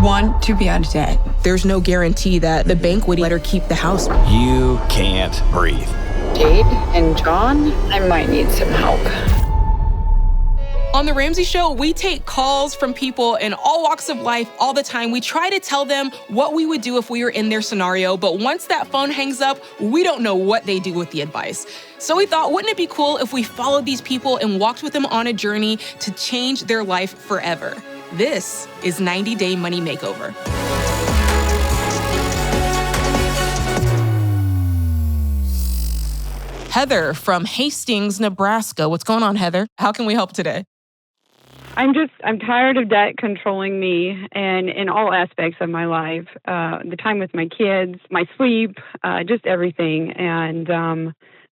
want to be out of debt. There's no guarantee that the bank would let her keep the house. You can't breathe. Jade and John, I might need some help. On The Ramsey Show, we take calls from people in all walks of life all the time. We try to tell them what we would do if we were in their scenario, but once that phone hangs up, we don't know what they do with the advice. So we thought, wouldn't it be cool if we followed these people and walked with them on a journey to change their life forever? This is 90 Day Money Makeover. Heather from Hastings, Nebraska. What's going on, Heather? How can we help today? I'm tired of debt controlling me and in all aspects of my life, the time with my kids, my sleep, just everything. And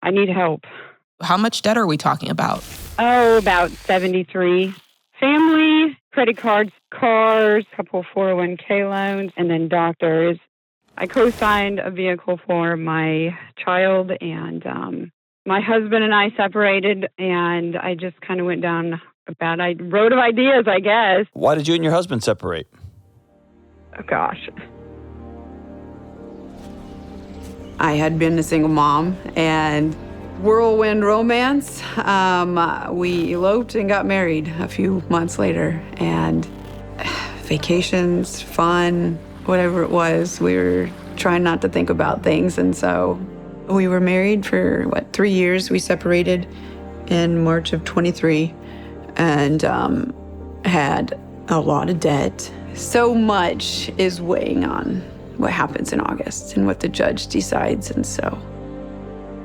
I need help. How much debt are we talking about? Oh, about 73. Family, credit cards, cars, couple 401k loans, and then doctors. I co-signed a vehicle for my child, and my husband and I separated, and I just kind of went down a bad road of ideas, I guess. Why did you and your husband separate? Oh, gosh. I had been a single mom and whirlwind romance. We eloped and got married a few months later, and vacations, fun, whatever it was, we were trying not to think about things. And so we were married for, 3 years. We separated in March of 23 and had a lot of debt. So much is weighing on what happens in August and what the judge decides. And so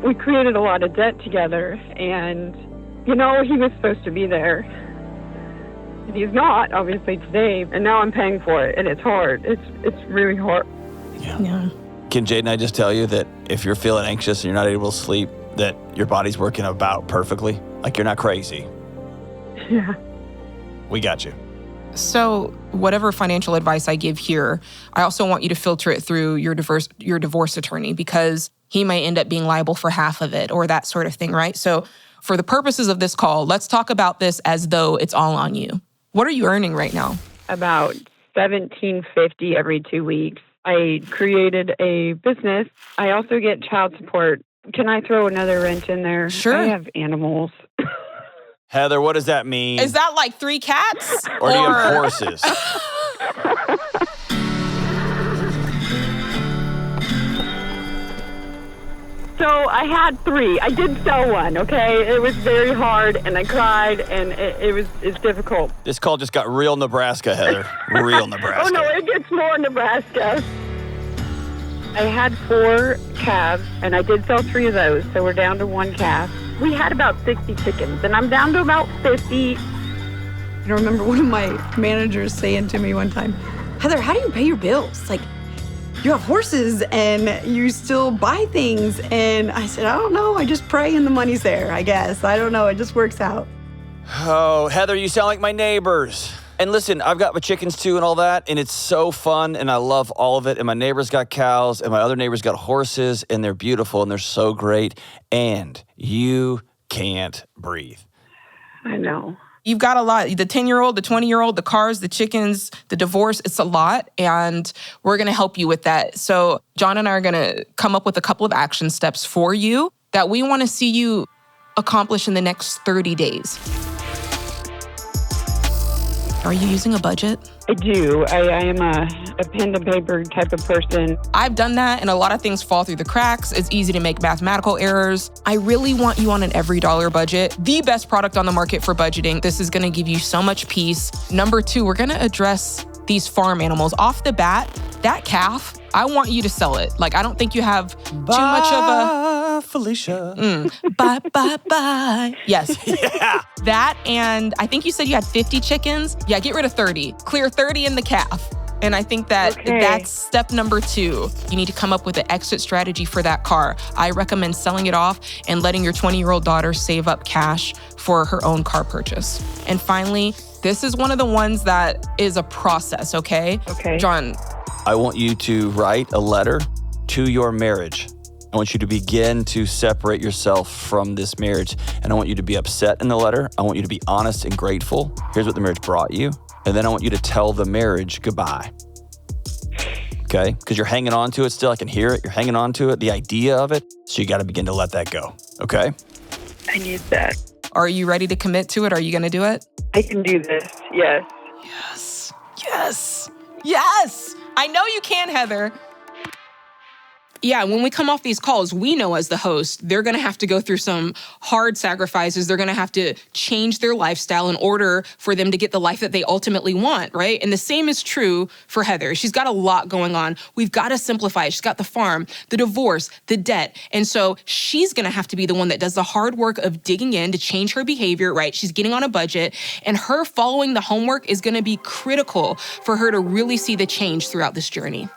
we created a lot of debt together, and, he was supposed to be there. He's not, obviously, today, and now I'm paying for it, and it's hard. It's really hard. Yeah. Can Jade and I just tell you that if you're feeling anxious and you're not able to sleep, that your body's working about perfectly? Like, you're not crazy. Yeah. We got you. So whatever financial advice I give here, I also want you to filter it through your divorce attorney, because he may end up being liable for half of it or that sort of thing, right? So for the purposes of this call, let's talk about this as though it's all on you. What are you earning right now? About $1,750 every 2 weeks. I created a business. I also get child support. Can I throw another wrench in there? Sure. I have animals. Heather, what does that mean? Is that like 3 cats? Or do you have horses? So I had 3. I did sell one, okay? It was very hard, and I cried, and it's difficult. This call just got real Nebraska, Heather. Real Nebraska. Oh, no, it gets more Nebraska. I had 4 calves, and I did sell 3 of those, so we're down to 1 calf. We had about 60 chickens, and I'm down to about 50. I remember one of my managers saying to me one time, Heather, how do you pay your bills? Like, you have horses and you still buy things. And I said, I don't know. I just pray and the money's there, I guess. I don't know. It just works out. Oh, Heather, you sound like my neighbors. And listen, I've got my chickens too and all that, and it's so fun, and I love all of it. And my neighbors got cows, and my other neighbors got horses, and they're beautiful, and they're so great. And you can't breathe. I know. You've got a lot. The 10-year-old, the 20-year-old, the cars, the chickens, the divorce, it's a lot, and we're going to help you with that. So John and I are going to come up with a couple of action steps for you that we want to see you accomplish in the next 30 days. Are you using a budget? I do. I am a pen to paper type of person. I've done that, and a lot of things fall through the cracks. It's easy to make mathematical errors. I really want you on an every dollar budget. The best product on the market for budgeting. This is going to give you so much peace. Number 2, we're going to address these farm animals. Off the bat, that calf, I want you to sell it. Like, I don't think you have too much of a... Felicia. Bye, bye, bye. Yes. Yeah. That, and I think you said you had 50 chickens. Yeah, get rid of 30. Clear 30 in the calf. And I think that that's step number 2. You need to come up with an exit strategy for that car. I recommend selling it off and letting your 20-year-old daughter save up cash for her own car purchase. And finally, this is one of the ones that is a process, okay? Okay. John. I want you to write a letter to your marriage. I want you to begin to separate yourself from this marriage. And I want you to be upset in the letter. I want you to be honest and grateful. Here's what the marriage brought you. And then I want you to tell the marriage goodbye. Okay? Because you're hanging on to it still. I can hear it. You're hanging on to it, the idea of it. So you got to begin to let that go. Okay? I need that. Are you ready to commit to it? Are you going to do it? I can do this. Yes. Yes. Yes. Yes. I know you can, Heather. Yeah, when we come off these calls, we know as the host, they're going to have to go through some hard sacrifices. They're going to have to change their lifestyle in order for them to get the life that they ultimately want, right? And the same is true for Heather. She's got a lot going on. We've got to simplify it. She's got the farm, the divorce, the debt. And so she's going to have to be the one that does the hard work of digging in to change her behavior, right? She's getting on a budget, and her following the homework is going to be critical for her to really see the change throughout this journey.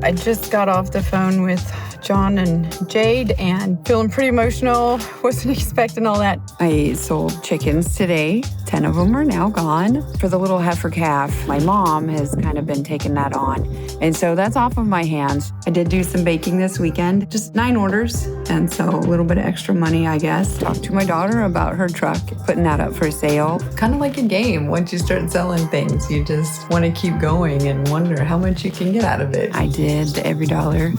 I just got off the phone with John and Jade and feeling pretty emotional. Wasn't expecting all that. I sold chickens today. 10 of them are now gone. For the little heifer calf, my mom has kind of been taking that on. And so that's off of my hands. I did do some baking this weekend, just 9 orders. And so a little bit of extra money, I guess. Talked to my daughter about her truck, putting that up for sale. Kind of like a game. Once you start selling things, you just want to keep going and wonder how much you can get out of it. I did the Every Dollar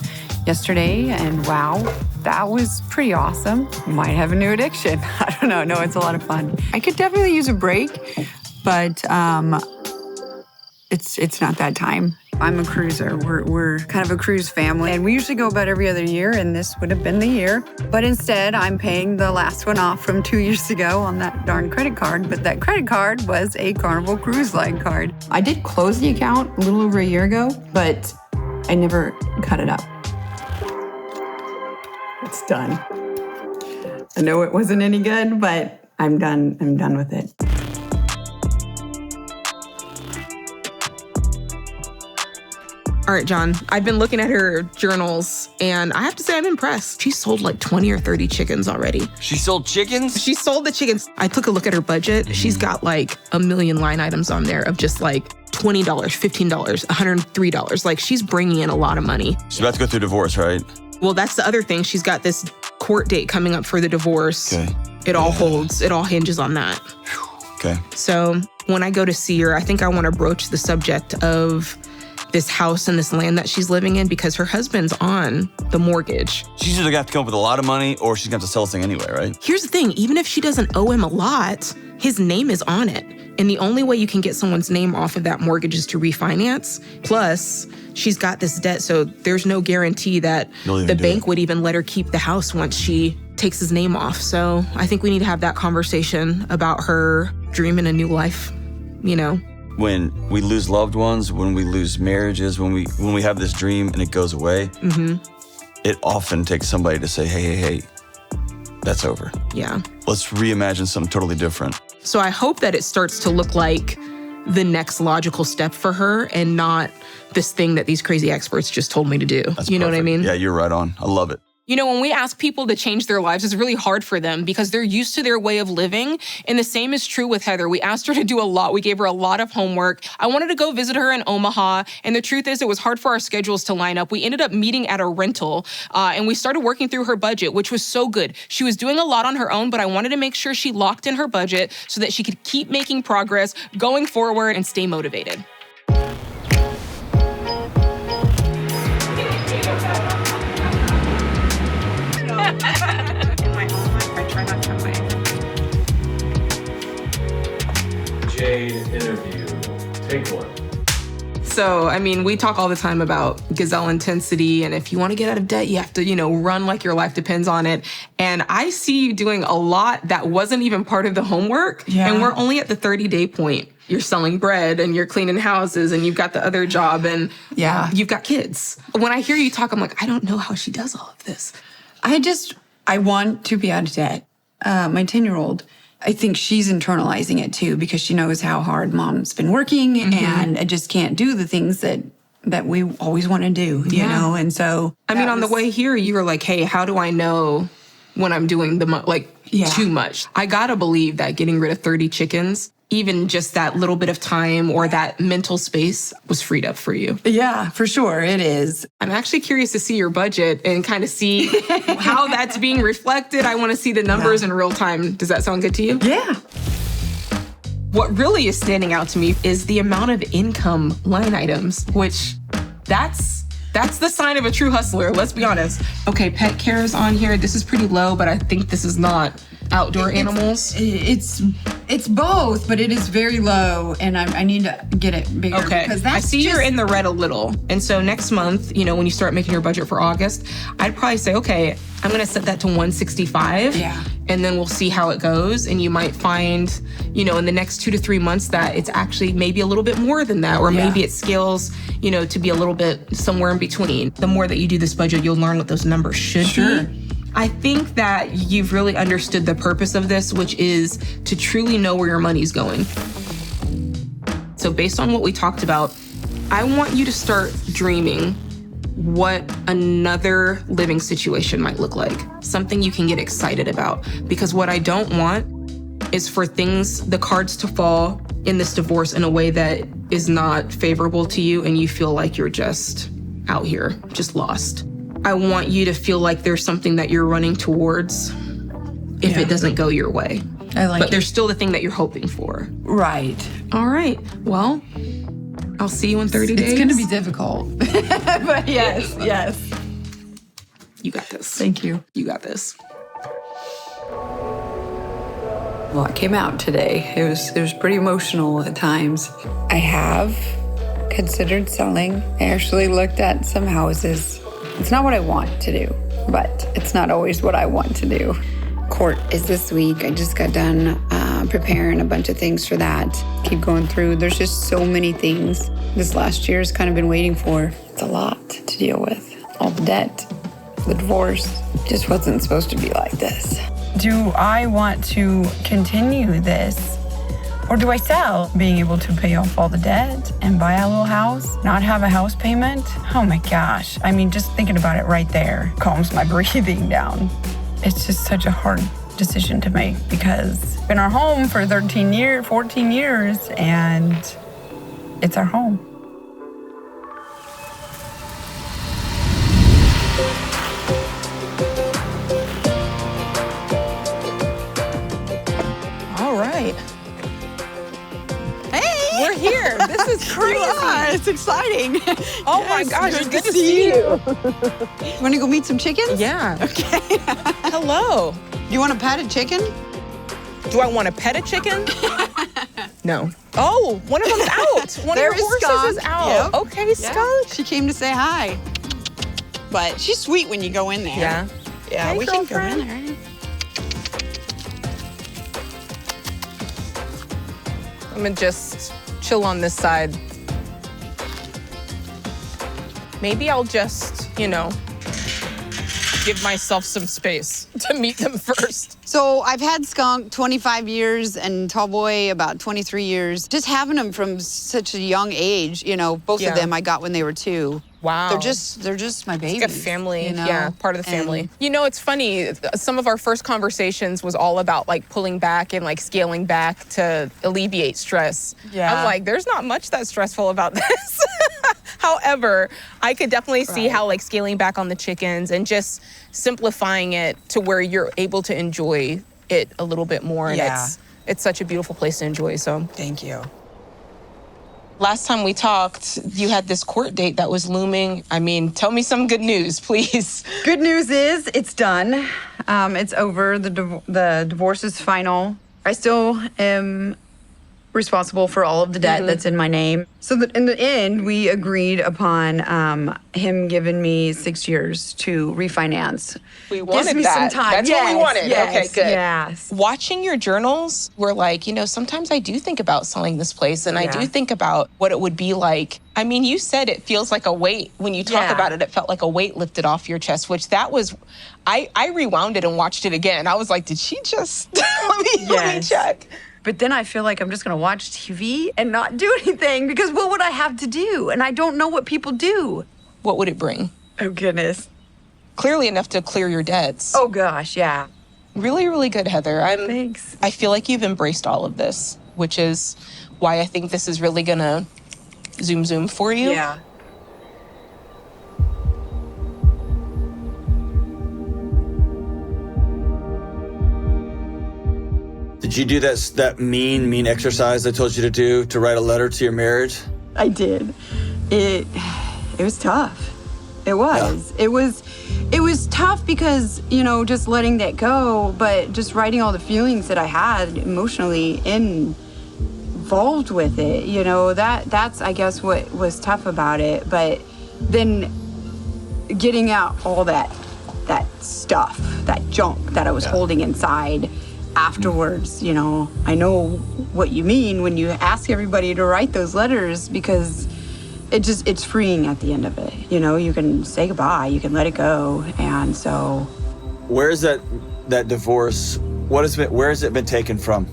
yesterday, and wow, that was pretty awesome. Might have a new addiction. I don't know. No, it's a lot of fun. I could definitely use a break, but it's not that time. I'm a cruiser. We're kind of a cruise family, and we usually go about every other year, and this would have been the year. But instead, I'm paying the last one off from 2 years ago on that darn credit card. But that credit card was a Carnival Cruise Line card. I did close the account a little over a year ago, but I never cut it up. It's done. I know it wasn't any good, but I'm done. I'm done with it. All right, John, I've been looking at her journals, and I have to say I'm impressed. She sold like 20 or 30 chickens already. She sold chickens? She sold the chickens. I took a look at her budget. She's got like a million line items on there of just like $20, $15, $103. Like, she's bringing in a lot of money. She's about to go through divorce, right? Well, that's the other thing. She's got this court date coming up for the divorce. Okay. It all holds. It all hinges on that. Okay. So when I go to see her, I think I want to broach the subject of this house and this land that she's living in, because her husband's on the mortgage. She's either going to have to come up with a lot of money, or she's going to have to sell this thing anyway, right? Here's the thing. Even if she doesn't owe him a lot, his name is on it. And the only way you can get someone's name off of that mortgage is to refinance. Plus, she's got this debt, so there's no guarantee that the bank would even let her keep the house once she takes his name off. So I think we need to have that conversation about her dreaming a new life, you know? When we lose loved ones, when we lose marriages, when we have this dream and it goes away, it often takes somebody to say, hey, that's over. Yeah. Let's reimagine something totally different. So I hope that it starts to look like the next logical step for her and not this thing that these crazy experts just told me to do. That's you know perfect. what I mean? Yeah, you're right on. I love it. You know, when we ask people to change their lives, it's really hard for them because they're used to their way of living. And the same is true with Heather. We asked her to do a lot. We gave her a lot of homework. I wanted to go visit her in Omaha. And the truth is, it was hard for our schedules to line up. We ended up meeting at a rental and we started working through her budget, which was so good. She was doing a lot on her own, but I wanted to make sure she locked in her budget so that she could keep making progress, going forward, and stay motivated. Jade interview. Take one. So, I mean, we talk all the time about gazelle intensity, and if you want to get out of debt, you have to, run like your life depends on it. And I see you doing a lot that wasn't even part of the homework. Yeah. And we're only at the 30-day point. You're selling bread and you're cleaning houses and you've got the other job and you've got kids. When I hear you talk, I'm like, I don't know how she does all of this. I want to be out of debt. My 10-year-old, I think she's internalizing it too because she knows how hard mom's been working and I just can't do the things that we always want to do, you know? And so I mean, on the way here, you were like, hey, how do I know when I'm doing too much. I gotta believe that getting rid of 30 chickens, even just that little bit of time or that mental space was freed up for you. Yeah, for sure. It is. I'm actually curious to see your budget and kind of see how that's being reflected. I want to see the numbers in real time. Does that sound good to you? Yeah. What really is standing out to me is the amount of income line items, which that's the sign of a true hustler. Let's be honest. Okay, pet care is on here. This is pretty low, but I think this is not outdoor animals. It's both, but it is very low, and I need to get it bigger. Okay, because that's I see you're in the red a little. And so next month, when you start making your budget for August, I'd probably say, okay, I'm gonna set that to 165. Yeah. And then we'll see how it goes. And you might find, in the next 2 to 3 months that it's actually maybe a little bit more than that, or maybe it scales, to be a little bit somewhere in between. The more that you do this budget, you'll learn what those numbers should be. I think that you've really understood the purpose of this, which is to truly know where your money's going. So based on what we talked about, I want you to start dreaming what another living situation might look like, something you can get excited about. Because what I don't want is for the cards to fall in this divorce in a way that is not favorable to you and you feel like you're just out here, just lost. I want you to feel like there's something that you're running towards if it doesn't go your way. But there's still the thing that you're hoping for. Right. All right. Well, I'll see you in 30 days. It's going to be difficult. But yes. You got this. Thank you. You got this. Well, I came out today. It was pretty emotional at times. I have considered selling. I actually looked at some houses. It's not what I want to do, but it's not always what I want to do. Court is this week. I just got done preparing a bunch of things for that. Keep going through. There's just so many things this last year has kind of been waiting for. It's a lot to deal with. All the debt, the divorce. Just wasn't supposed to be like this. Do I want to continue this? Or do I sell? Being able to pay off all the debt and buy a little house, not have a house payment? Oh my gosh. I mean, just thinking about it right there calms my breathing down. It's just such a hard decision to make because it's been our home for 14 years, and it's our home. All right. We're here. This is crazy. It's exciting. Oh my gosh, it's good to see you. Want to go meet some chickens? Yeah. Okay. Hello. You want a patted chicken? Do I want to pet a chicken? No. Oh, one of them's out. One There of your is horses is Skunk. out. Yep. Okay, Skunk. She came to say hi. But she's sweet when you go in there. Yeah. Yeah, Hey, we can go girlfriend. in there. I'm gonna just chill on this side. Maybe I'll just, give myself some space to meet them first. So I've had Skunk 25 years and Tallboy about 23 years. Just having them from such a young age, both of them I got when they were 2. Wow. They're just my babies. Like a family, part of the family. It's funny, some of our first conversations was all about pulling back and scaling back to alleviate stress. Yeah. I'm like, there's not much that's stressful about this. However, I could definitely see how scaling back on the chickens and just simplifying it to where you're able to enjoy it a little bit more. And it's such a beautiful place to enjoy, so. Thank you. Last time we talked, you had this court date that was looming. I mean, tell me some good news, please. Good news is it's done. It's over. The divorce is final. I still am responsible for all of the debt that's in my name. So that in the end, we agreed upon him giving me 6 years to refinance. We wanted Gives me that. some time. That's what we wanted. Yes, Okay, good. Yes. Watching your journals, we're like, sometimes I do think about selling this place, and I do think about what it would be like. I mean, you said it feels like a weight. When you talk about it, it felt like a weight lifted off your chest, which that was, I rewound it and watched it again. I was like, did she just, let me check. But then I feel like I'm just going to watch TV and not do anything because what would I have to do? And I don't know what people do. What would it bring? Oh, goodness. clearly enough to clear your debts. Oh gosh, yeah. Really, really good, Heather. Thanks. I feel like you've embraced all of this, which is why I think this is really gonna zoom for you. Yeah. Did you do that mean exercise I told you to do, to write a letter to your marriage? I did. It was tough. It was. Yeah. It was tough because, just letting that go, but just writing all the feelings that I had emotionally involved with it. That's I guess what was tough about it. But then getting out all that stuff, that junk that I was holding inside afterwards, I know what you mean when you ask everybody to write those letters, because it's freeing at the end of it. You can say goodbye, you can let it go. And so where is that divorce, where has it been taken from?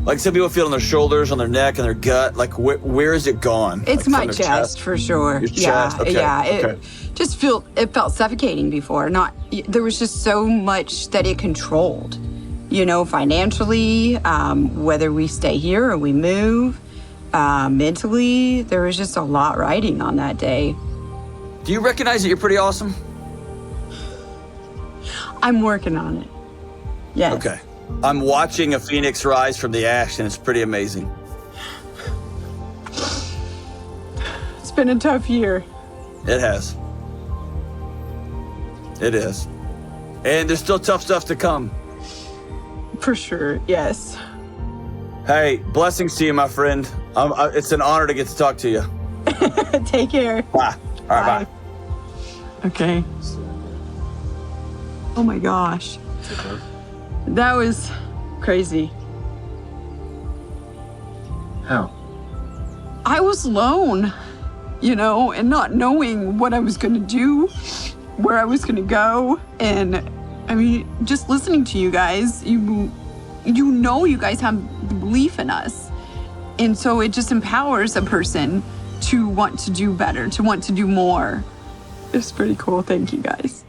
Like, some people feel on their shoulders, on their neck, on their gut. Like, where is it gone? It's like, my chest for sure. Your chest? Okay. Yeah. Okay. It felt suffocating before. There was just so much that it controlled, financially, whether we stay here or we move, mentally, there was just a lot riding on that day. Do you recognize that you're pretty awesome? I'm working on it. Yes. Okay. I'm watching a phoenix rise from the ash, and it's pretty amazing. It's been a tough year. It has. It is. And there's still tough stuff to come. For sure, yes. Hey, blessings to you, my friend. It's an honor to get to talk to you. Take care. Bye. All right, bye. Okay. Oh my gosh. That was crazy. How? I was alone, and not knowing what I was going to do, where I was going to go. And just listening to you guys, you guys have belief in us. And so it just empowers a person to want to do better, to want to do more. It's pretty cool. Thank you guys.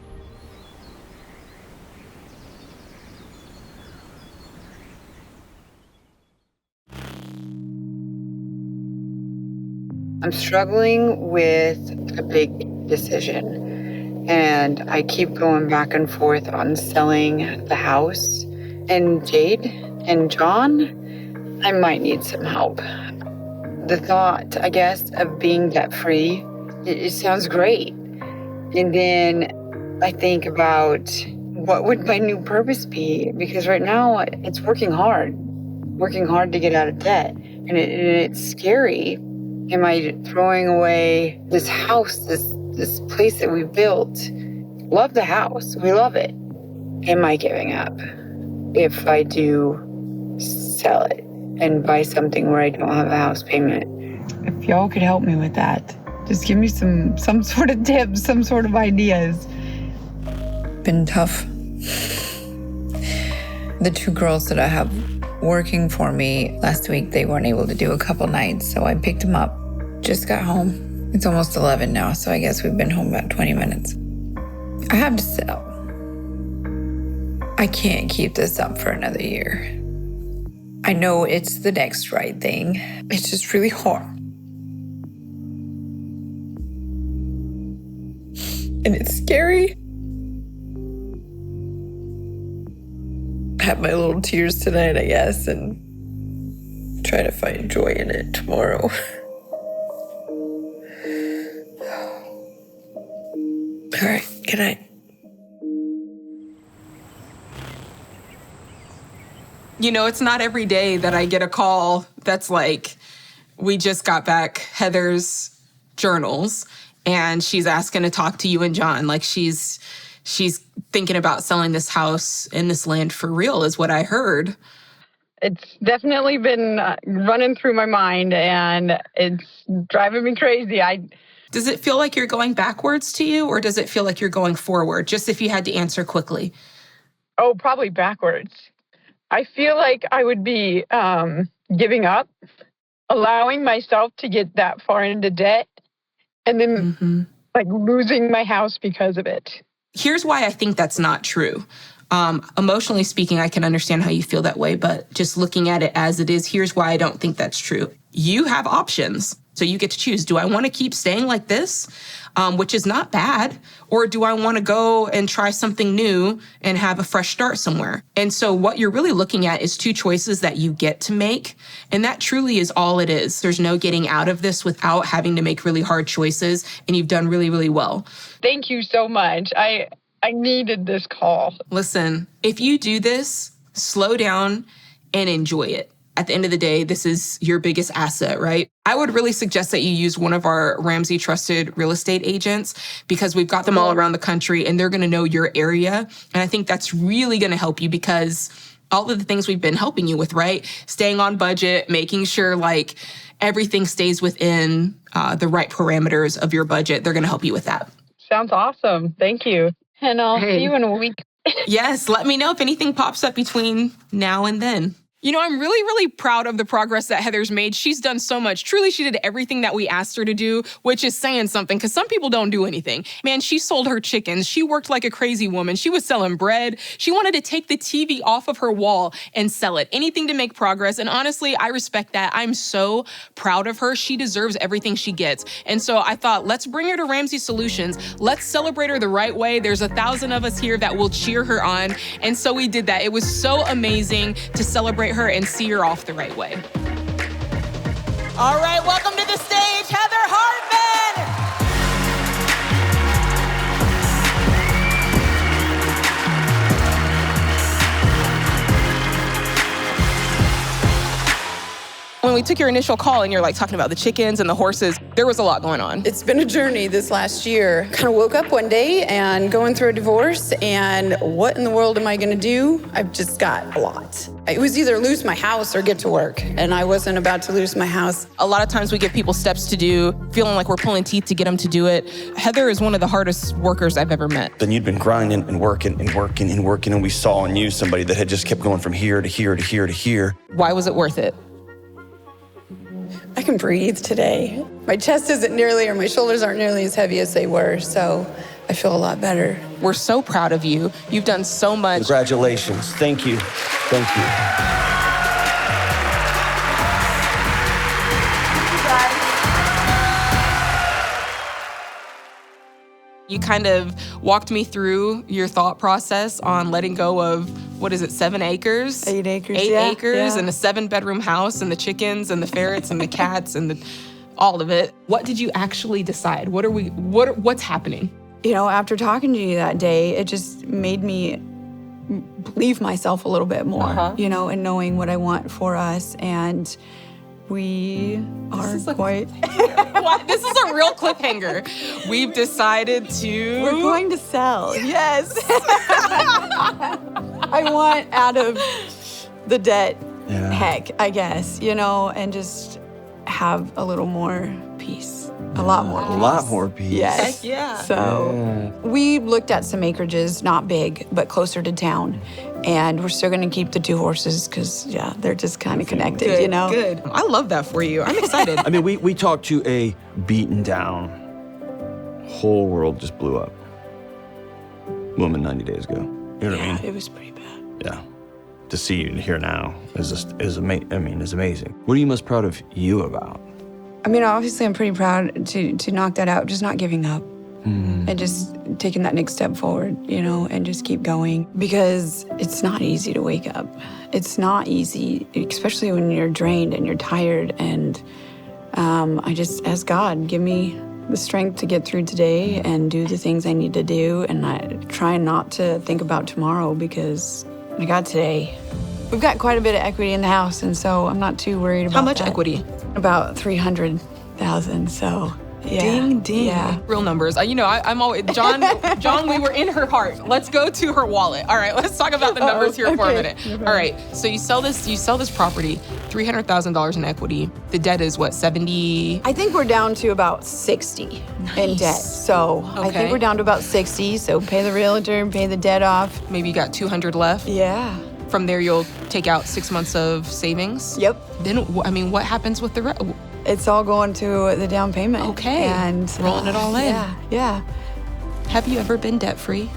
I'm struggling with a big decision, and I keep going back and forth on selling the house. And Jade and John, I might need some help. The thought, I guess, of being debt-free, it sounds great. And then I think about what would my new purpose be? Because right now it's working hard to get out of debt. And it's scary. Am I throwing away this house, this place that we built? Love the house. We love it. Am I giving up if I do sell it and buy something where I don't have a house payment? If y'all could help me with that, just give me some sort of tips, some sort of ideas. Been tough. The two girls that I have working for me last week, they weren't able to do a couple nights, so I picked them up. Just got home. It's almost 11 now, so I guess we've been home about 20 minutes. I have to sell. I can't keep this up for another year. I know it's the next right thing. It's just really hard. And it's scary. I have my little tears tonight, I guess, and try to find joy in it tomorrow. All right, good night. It's not every day that I get a call that's like, we just got back Heather's journals and she's asking to talk to you and John. Like she's thinking about selling this house and this land for real, is what I heard. It's definitely been running through my mind, and it's driving me crazy. Does it feel like you're going backwards to you, or does it feel like you're going forward? Just if you had to answer quickly. Oh, probably backwards. I feel like I would be giving up, allowing myself to get that far into debt, and then like losing my house because of it. Here's why I think that's not true. Emotionally speaking, I can understand how you feel that way, but just looking at it as it is, here's why I don't think that's true. You have options. So you get to choose. Do I want to keep staying like this, which is not bad, or do I want to go and try something new and have a fresh start somewhere? And so what you're really looking at is two choices that you get to make. And that truly is all it is. There's no getting out of this without having to make really hard choices. And you've done really, really well. Thank you so much. I needed this call. Listen, if you do this, slow down and enjoy it. At the end of the day, this is your biggest asset, right? I would really suggest that you use one of our Ramsey trusted real estate agents because we've got them all around the country and they're going to know your area. And I think that's really going to help you because all of the things we've been helping you with, right? Staying on budget, making sure like everything stays within the right parameters of your budget. They're going to help you with that. Sounds awesome. Thank you. And I'll see you in a week. Yes, let me know if anything pops up between now and then. You know, I'm really, really proud of the progress that Heather's made. She's done so much. Truly, she did everything that we asked her to do, which is saying something, because some people don't do anything. Man, she sold her chickens. She worked like a crazy woman. She was selling bread. She wanted to take the TV off of her wall and sell it. Anything to make progress. And honestly, I respect that. I'm so proud of her. She deserves everything she gets. And so I thought, let's bring her to Ramsey Solutions. Let's celebrate her the right way. There's 1,000 of us here that will cheer her on. And so we did that. It was so amazing to celebrate her and see her off the right way. All right, welcome to the stage, Heather Hartman. When we took your initial call and you're like talking about the chickens and the horses, there was a lot going on. It's been a journey this last year. Kind of woke up one day and going through a divorce and what in the world am I gonna do? I've just got a lot. It was either lose my house or get to work, and I wasn't about to lose my house. A lot of times we give people steps to do, feeling like we're pulling teeth to get them to do it. Heather is one of the hardest workers I've ever met. Then you'd been grinding and working and working and working, and we saw in you somebody that had just kept going from here to here to here to here. Why was it worth it? I can breathe today. My chest isn't nearly, or my shoulders aren't nearly as heavy as they were, so I feel a lot better. We're so proud of you. You've done so much. Congratulations. Thank you. Thank you. You kind of walked me through your thought process on letting go of, 7 acres? 8 acres, 8 yeah, acres yeah. and a 7-bedroom house and the chickens and the ferrets and the cats and all of it. What did you actually decide? What's happening? You know, after talking to you that day, it just made me believe myself a little bit more, you know, and knowing what I want for us. And we are quite... What? This is a real cliffhanger. We've decided to... We're going to sell, yes. I want out of the debt heck, I guess, you know, and just have a little more peace. A lot more peace. A lot more peace. Yes. Heck yeah. So we looked at some acreages, not big, but closer to town. And we're still going to keep the 2 horses because, yeah, they're just kind of connected, Good, you know? Good. I love that for you. I'm excited. I mean, we talked to a beaten down, whole world just blew up woman 90 days ago. You know what I mean? It was pretty bad. Yeah. To see you here now is amazing. What are you most proud of you about? I mean, obviously, I'm pretty proud to knock that out, just not giving up. And just taking that next step forward, you know, and just keep going. Because it's not easy to wake up. It's not easy, especially when you're drained and you're tired. And I just ask God, give me the strength to get through today and do the things I need to do. And I try not to think about tomorrow because I got today. We've got quite a bit of equity in the house, and so I'm not too worried about How much that. equity? About $300,000, so... Yeah. Ding, ding. Yeah. Real numbers. You know, I'm always, John, we were in her heart. Let's go to her wallet. All right, let's talk about the numbers here for a minute. All right, so you sell this property, $300,000 in equity. The debt is what, 70? I think we're down to about 60 in debt. So I Okay. think we're down to about 60. So pay the realtor, pay the debt off. Maybe you got 200 left. Yeah. From there, you'll take out 6 months of savings. Yep. Then, what happens with the rest? It's all going to the down payment. Okay. And rolling it all in. Yeah. Have you ever been debt-free?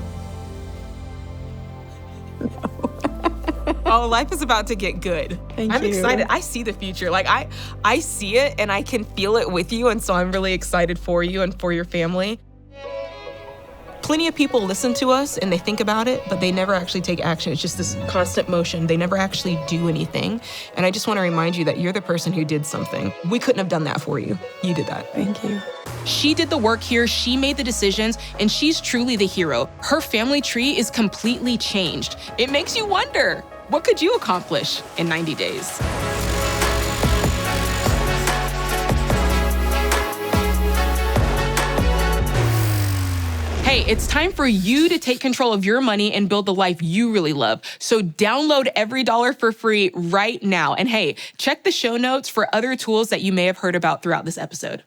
Oh, life is about to get good. Thank I'm you. excited. I see the future. Like I see it and I can feel it with you. And so I'm really excited for you and for your family. Plenty of people listen to us and they think about it, but they never actually take action. It's just this constant motion. They never actually do anything. And I just want to remind you that you're the person who did something. We couldn't have done that for you. You did that. Thank you. She did the work here, she made the decisions, and she's truly the hero. Her family tree is completely changed. It makes you wonder, what could you accomplish in 90 days? Hey, it's time for you to take control of your money and build the life you really love. So download Every Dollar for free right now. And hey, check the show notes for other tools that you may have heard about throughout this episode.